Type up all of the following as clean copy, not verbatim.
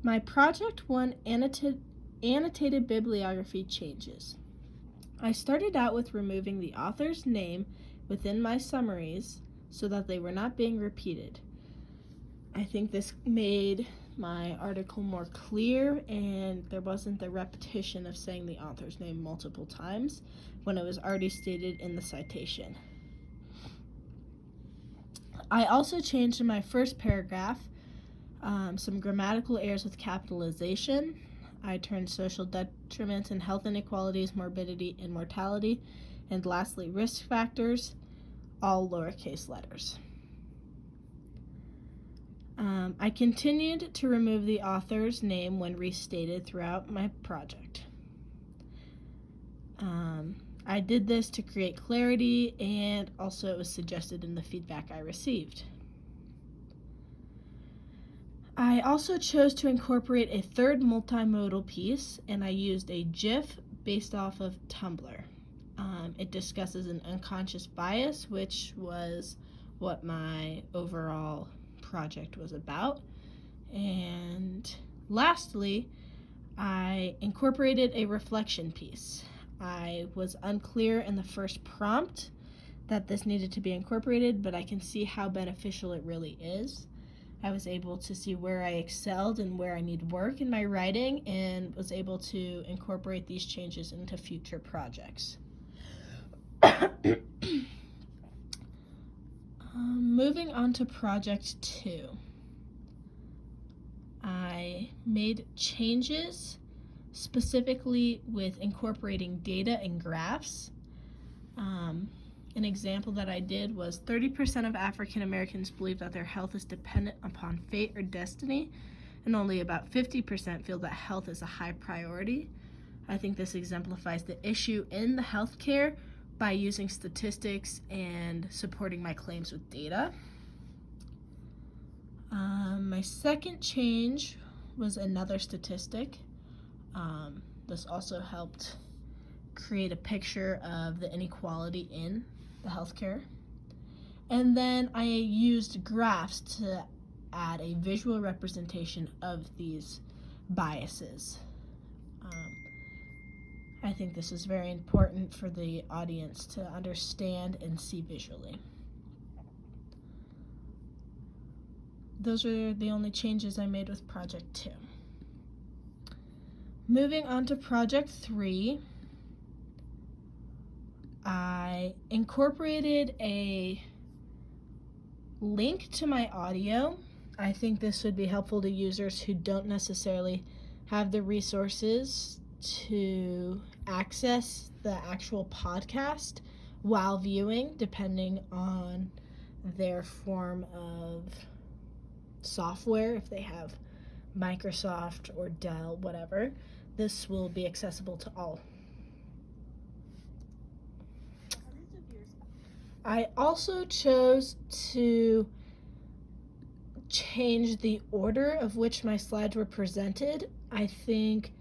My Project 1 annotated bibliography changes. I started out with removing the author's name within my summaries so that they were not being repeated. I think this made my article more clear, and there wasn't the repetition of saying the author's name multiple times when it was already stated in the citation. I also changed in my first paragraph some grammatical errors with capitalization. I turned social detriments and health inequalities, morbidity and mortality, and lastly risk factors, all lowercase letters. I continued to remove the author's name when restated throughout my project. I did this to create clarity, and also it was suggested in the feedback I received. I also chose to incorporate a third multimodal piece, and I used a GIF based off of Tumblr. It discusses an unconscious bias, which was what my overall project was about. And lastly, I incorporated a reflection piece. I was unclear in the first prompt that this needed to be incorporated, but I can see how beneficial it really is. I was able to see where I excelled and where I need work in my writing, and was able to incorporate these changes into future projects. Moving on to Project 2. I made changes specifically with incorporating data and graphs. An example that I did was 30% of African Americans believe that their health is dependent upon fate or destiny, and only about 50% feel that health is a high priority. I think this exemplifies the issue in the healthcare by using statistics and supporting my claims with data. My second change was another statistic. This also helped create a picture of the inequality in the healthcare. And then I used graphs to add a visual representation of these biases. I think this is very important for the audience to understand and see visually. Those are the only changes I made with Project 2. Moving on to Project 3, I incorporated a link to my audio. I think this would be helpful to users who don't necessarily have the resources to access the actual podcast while viewing, depending on their form of software. If they have Microsoft or Dell, whatever, this will be accessible to all. I also chose to change the order of which my slides were presented. I think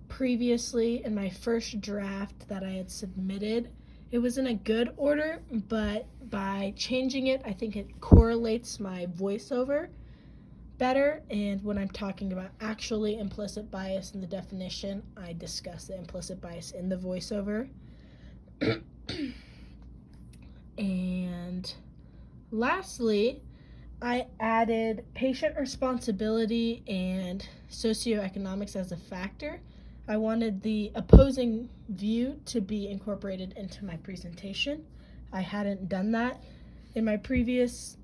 previously in my first draft that I had submitted, it was in a good order, but by changing it, I think it correlates my voiceover better. And when I'm talking about actually implicit bias in the definition, I discuss the implicit bias in the voiceover. And lastly, I added patient responsibility and socioeconomics as a factor. I wanted the opposing view to be incorporated into my presentation. I hadn't done that. In my previous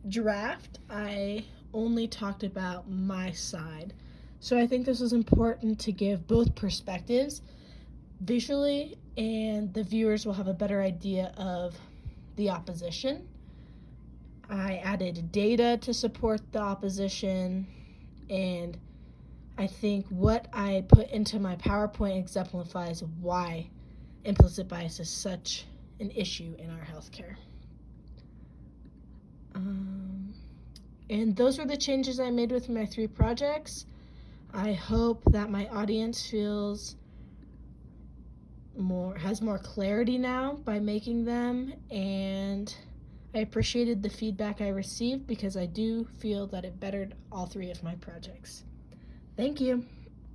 draft, I only talked about my side. So I think this is important to give both perspectives visually, and the viewers will have a better idea of the opposition. I added data to support the opposition, and I think what I put into my PowerPoint exemplifies why implicit bias is such an issue in our healthcare. And those were the changes I made with my 3 projects. I hope that my audience has more clarity now by making them, and I appreciated the feedback I received because I do feel that it bettered all three of my projects. Thank you.